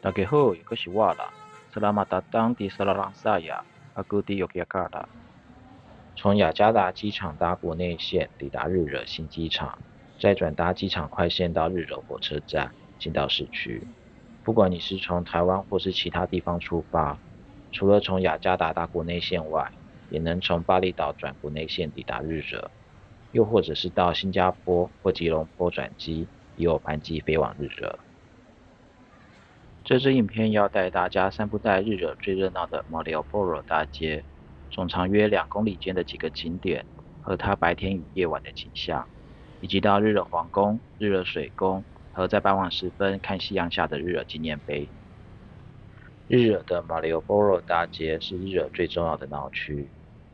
大家好，又是我啦。Selamat datang di Selarang saya, aku di Yogyakarta。从雅加达机场搭国内线抵达日惹新机场，再转搭机场快线到日惹火车站，进到市区。不管你是从台湾或是其他地方出发，除了从雅加达搭国内线外，也能从巴厘岛转国内线抵达日惹，又或者是到新加坡或吉隆坡转机，也有班机飞往日惹。这支影片要带大家散步在日惹最热闹的 Malioboro 大街，总长约2公里间的几个景点和它白天与夜晚的景象，以及到日惹皇宫、日惹水宫和在傍晚时分看夕阳下的日惹纪念碑。日惹的 Malioboro 大街是日惹最重要的闹区，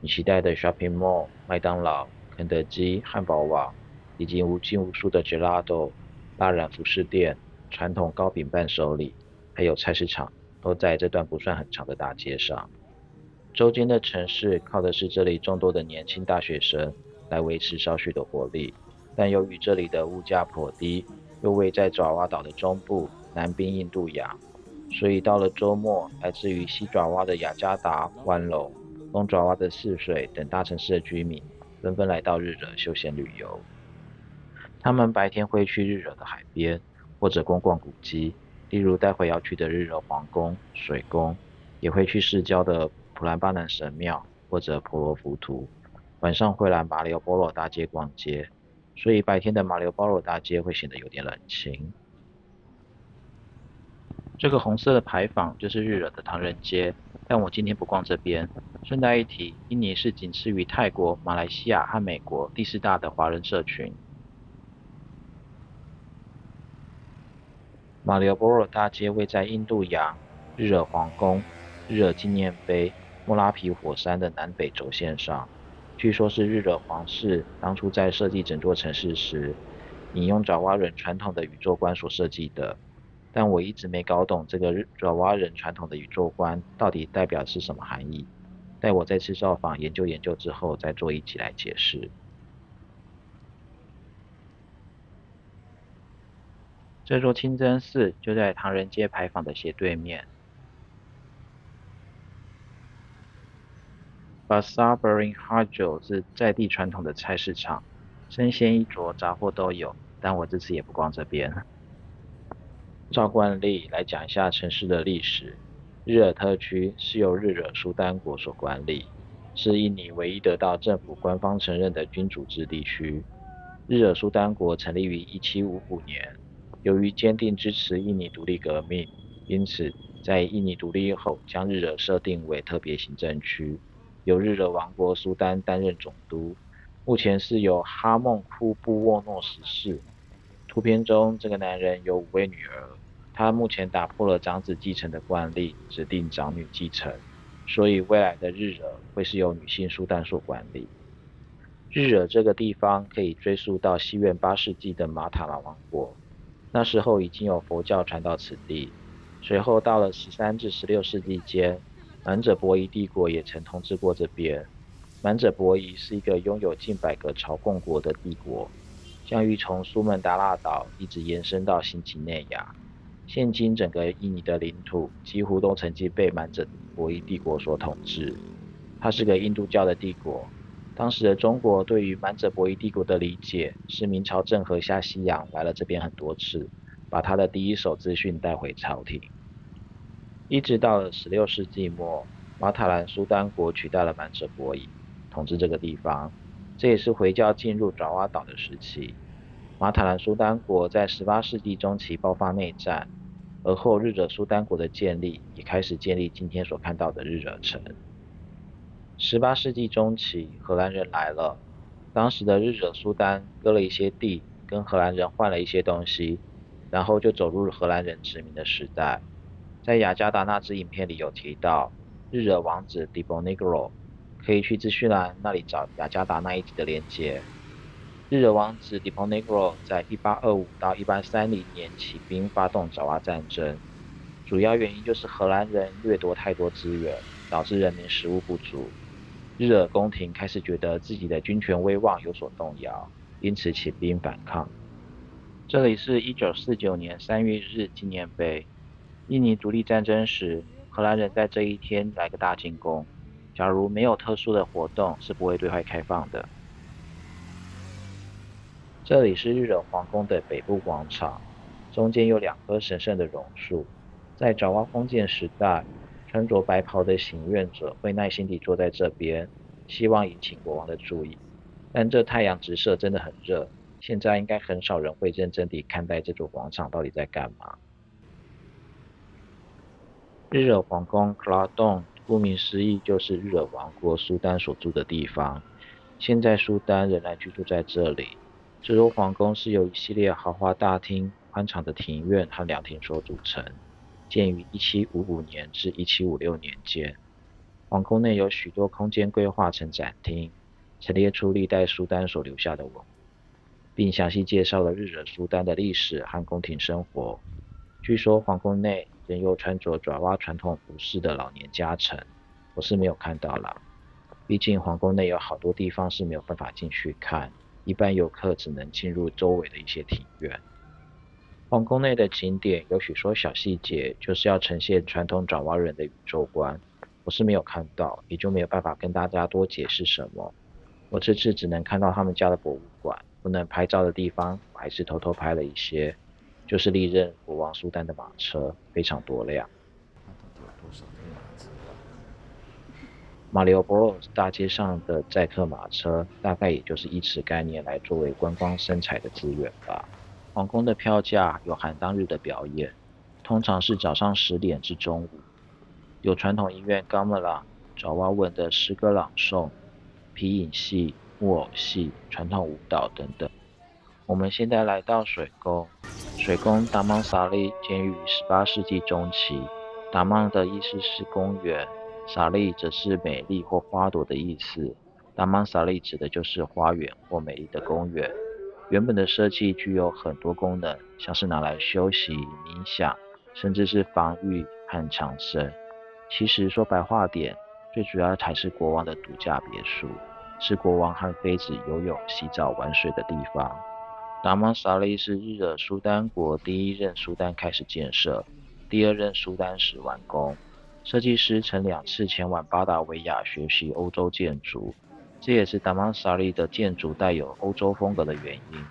你期待的 shopping mall、麦当劳、肯德基、汉堡王，以及无尽无数的 gelato、蜡染服饰店、传统糕饼伴手礼。还有菜市场，都在这段不算很长的大街上。周间的城市靠的是这里众多的年轻大学生来维持少许的活力，但由于这里的物价颇低，又位在爪哇岛的中部，南濒印度洋，所以到了周末，来自于西爪哇的雅加达、湾龙、东爪哇的泗水等大城市的居民，纷纷来到日惹休闲旅游。他们白天会去日惹的海边，或者逛逛古迹。例如待会要去的日惹皇宫、水宫，也会去市郊的普兰巴南神庙或者婆罗浮屠，晚上会来马里奥波罗大街逛街，所以白天的马里奥波罗大街会显得有点冷清。这个红色的牌坊就是日惹的唐人街，但我今天不逛这边。顺带一提，印尼是仅次于泰国、马来西亚和美国第4大的华人社群。马里奥波罗大街位在印度洋、日惹皇宫、日惹纪念碑、莫拉皮火山的南北轴线上，据说是日惹皇室当初在设计整座城市时，引用爪哇人传统的宇宙观所设计的。但我一直没搞懂这个爪哇人传统的宇宙观到底代表是什么含义，待我再次造访研究研究之后再做一集来解释。这座清真寺就在唐人街牌坊的斜对面。Pasar Baring Harjo 是在地传统的菜市场，生鲜衣着杂货都有，但我这次也不逛这边。照惯例来讲一下城市的历史。日惹特区是由日惹苏丹国所管理，是印尼唯一得到政府官方承认的君主制地区。日惹苏丹国成立于1755年，由于坚定支持印尼独立革命，因此在印尼独立后将日惹设定为特别行政区，由日惹王国苏丹担任总督。目前是由哈孟库布沃诺十世。图片中这个男人有5位女儿，他目前打破了长子继承的惯例，指定长女继承，所以未来的日惹会是由女性苏丹所管理。日惹这个地方可以追溯到西元8世纪的马塔兰王国，那时候已经有佛教传到此地。随后到了13至16世纪间，满者伯夷帝国也曾统治过这边。满者伯夷是一个拥有近100个朝贡国的帝国，疆域从苏门答腊岛一直延伸到新几内亚。现今整个印尼的领土几乎都曾经被满者伯夷帝国所统治。它是个印度教的帝国。当时的中国对于满者伯夷帝国的理解是明朝郑和下西洋来了这边很多次，把他的第一手资讯带回朝廷。一直到了16世纪末，马塔兰苏丹国取代了满者伯夷，统治这个地方。这也是回教进入爪哇岛的时期。马塔兰苏丹国在18世纪中期爆发内战，而后日惹苏丹国的建立也开始建立今天所看到的日惹城。18世纪中期，荷兰人来了，当时的日惹苏丹割了一些地，跟荷兰人换了一些东西，然后就走入荷兰人殖民的时代。在雅加达那支影片里有提到，日惹王子 Diponegoro， 可以去资讯栏那里找雅加达那一集的连结。日惹王子 Diponegoro 在1825到1830年起兵发动爪哇战争，主要原因就是荷兰人掠夺太多资源，导致人民食物不足。日耳宫廷开始觉得自己的军权威望有所动摇，因此起兵反抗。这里是1949年3月1日纪念碑。印尼独立战争时，荷兰人在这一天来个大进攻。假如没有特殊的活动，是不会对外开放的。这里是日惹皇宫的北部广场，中间有2棵神圣的榕树。在爪哇封建时代，穿着白袍的行愿者会耐心地坐在这边，希望引起国王的注意。但这太阳直射真的很热，现在应该很少人会认真地看待这座广场到底在干嘛。日惹皇宫 Keladong 顾名思义就是日惹王国苏丹所住的地方。现在苏丹仍然居住在这里。这座皇宫是由一系列豪华大厅、宽敞的庭院和凉亭所组成，建于1755年至1756年间。皇宫内有许多空间规划成展厅，陈列出历代苏丹所留下的文物，并详细介绍了日惹苏丹的历史和宫廷生活。据说皇宫内仍有穿着爪哇传统服饰的老年家臣，我是没有看到啦。毕竟皇宫内有好多地方是没有办法进去看，一般游客只能进入周围的一些庭院。皇宫内的景点有许多小细节，就是要呈现传统爪哇人的宇宙观，我是没有看到，也就没有办法跟大家多解释什么。我这次只能看到他们家的博物馆，不能拍照的地方，我还是偷偷拍了一些。就是历任国王苏丹的马车，非常多辆。那到底有多少台马车啊？马里奥波罗大街上的载客马车，大概也就是以此概念来作为观光生产的资源吧。皇宫的票价有含当日的表演，通常是早上10点至中午，有传统音乐 gamelan、爪哇文的诗歌朗诵、皮影戏、木偶戏、传统舞蹈等等。我们现在来到水宫。水宫达芒萨利建于18世纪中期。达芒的意思是公园，萨利则是美丽或花朵的意思。达芒萨利指的就是花园或美丽的公园。原本的设计具有很多功能，像是拿来休息、冥想，甚至是防御和强身。其实说白话点，最主要还是国王的度假别墅，是国王和妃子游泳、洗澡、玩水的地方。达芒萨利是日惹苏丹国第1任苏丹开始建设，第2任苏丹时完工。设计师曾2次前往巴达维亚学习欧洲建筑，这也是达芒萨利的建筑带有欧洲风格的原因。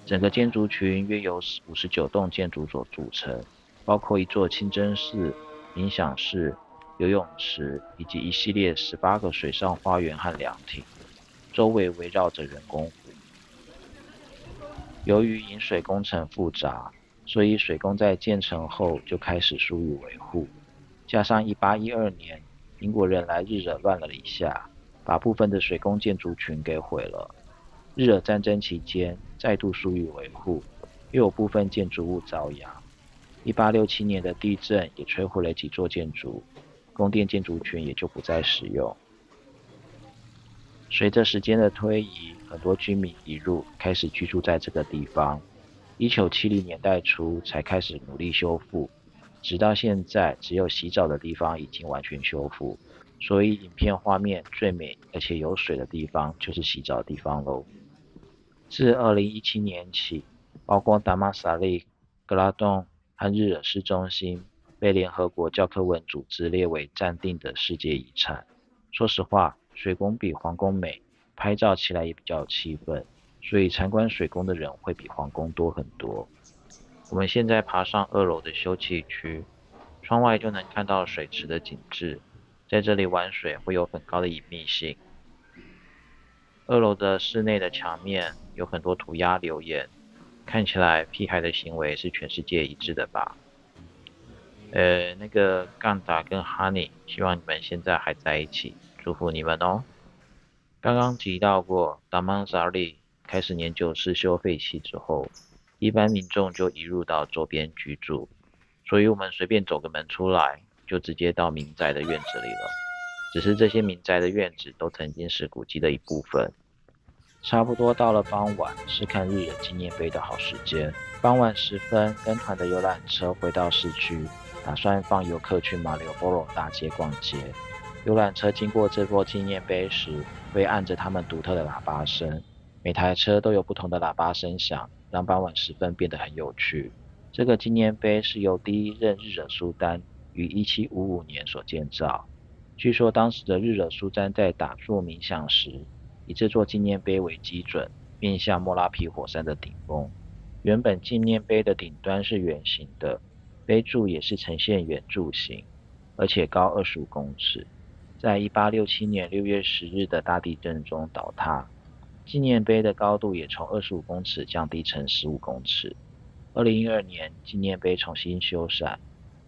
整个建筑群约由59栋建筑所组成，包括一座清真寺、冥想室、游泳池以及一系列18个水上花园和凉亭，周围围绕着人工湖。由于引水工程复杂，所以水宫在建成后就开始疏于维护。加上1812年英国人来日惹乱了一下，把部分的水宫建筑群给毁了。日惹战争期间再度疏于维护，又有部分建筑物遭殃。1867年的地震也摧毁了几座建筑，宫殿建筑群也就不再使用。随着时间的推移，很多居民移入，开始居住在这个地方。1970年代初才开始努力修复，直到现在，只有洗澡的地方已经完全修复。所以影片画面最美而且有水的地方就是洗澡的地方咯。自2017年起，包括达玛萨利、格拉洞和日惹市中心被联合国教科文组织列为暂定的世界遗产。说实话，水宫比皇宫美，拍照起来也比较有气氛，所以参观水宫的人会比皇宫多很多。我们现在爬上2楼的休憩区，窗外就能看到水池的景致，在这里玩水会有很高的隐秘性。2楼的室内的墙面有很多涂鸦留言，看起来屁孩的行为是全世界一致的吧？那个杠达跟哈尼，希望你们现在还在一起，祝福你们哦。刚刚提到过，达曼萨利开始年94修废弃之后，一般民众就移入到周边居住，所以我们随便走个门出来，就直接到民宅的院子里了。只是这些民宅的院子都曾经是古迹的一部分。差不多到了傍晚，是看日惹纪念碑的好时间。傍晚时分，跟团的游览车回到市区，打算放游客去马里奥波罗大街逛街。游览车经过这座纪念碑时，会按着他们独特的喇叭声，每台车都有不同的喇叭声响，让傍晚时分变得很有趣。这个纪念碑是由第一任日惹苏丹于1755年所建造。据说当时的日惹苏丹在打坐冥想时，以这座纪念碑为基准，面向莫拉皮火山的顶峰。原本纪念碑的顶端是圆形的，碑柱也是呈现圆柱形，而且高25公尺。在1867年6月10日的大地震中倒塌，纪念碑的高度也从25公尺降低成15公尺。2012年，纪念碑重新修缮，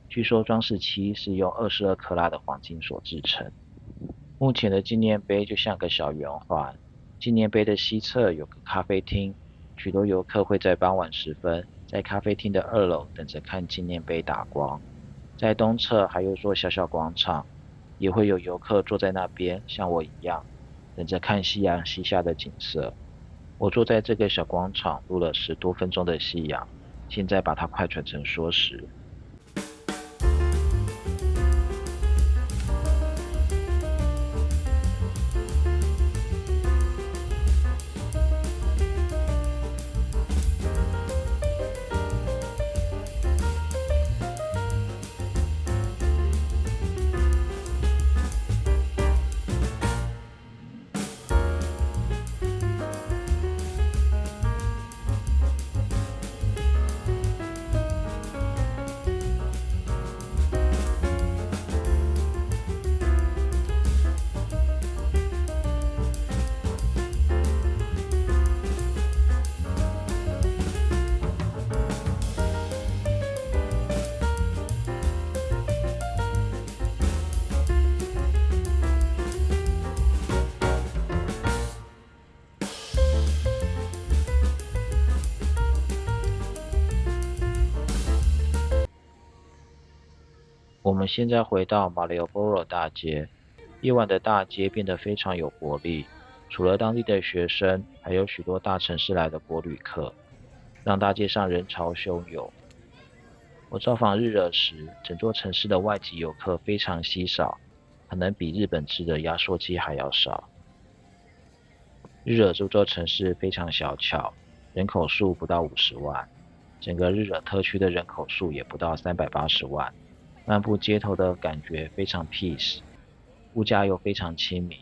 据说装饰漆是用22克拉的黄金所制成。目前的纪念碑就像个小圆环，纪念碑的西侧有个咖啡厅，许多游客会在傍晚时分在咖啡厅的2楼等着看纪念碑打光。在东侧还有座小小广场，也会有游客坐在那边，像我一样，等着看夕阳西下的景色。我坐在这个小广场录了10多分钟的夕阳，现在把它快转成说时。我们现在回到马里奥波罗大街，夜晚的大街变得非常有活力，除了当地的学生，还有许多大城市来的国旅客，让大街上人潮汹涌。我造访日惹时，整座城市的外籍游客非常稀少，可能比日本制的压缩机还要少。日惹这座城市非常小巧，人口数不到50万，整个日惹特区的人口数也不到380万。漫步街头的感觉非常 peace， 物价又非常亲民。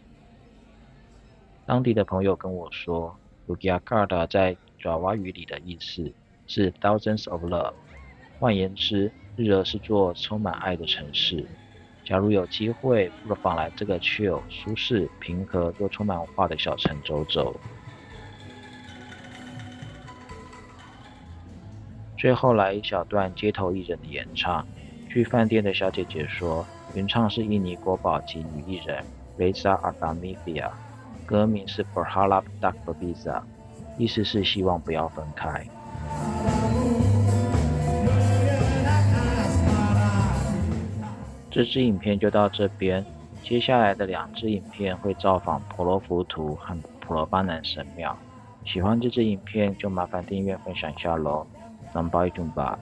当地的朋友跟我说 Yogyakarta 在爪哇语里的意思是 thousands of love， 换言之，日惹是座充满爱的城市。假如有机会，不妨来这个 chill、舒适、平和又充满文化的小城走走。最后来一小段街头艺人的演唱。据饭店的小姐姐说，原唱是印尼国宝级女艺人 Reza Artamevia， 歌名是 Berharap Tak Berpisah， 意思是希望不要分开。这支影片就到这边，接下来的2支影片会造访婆罗浮屠和婆罗巴南神庙。喜欢这支影片就麻烦订阅分享一下咯，南巴一顿吧。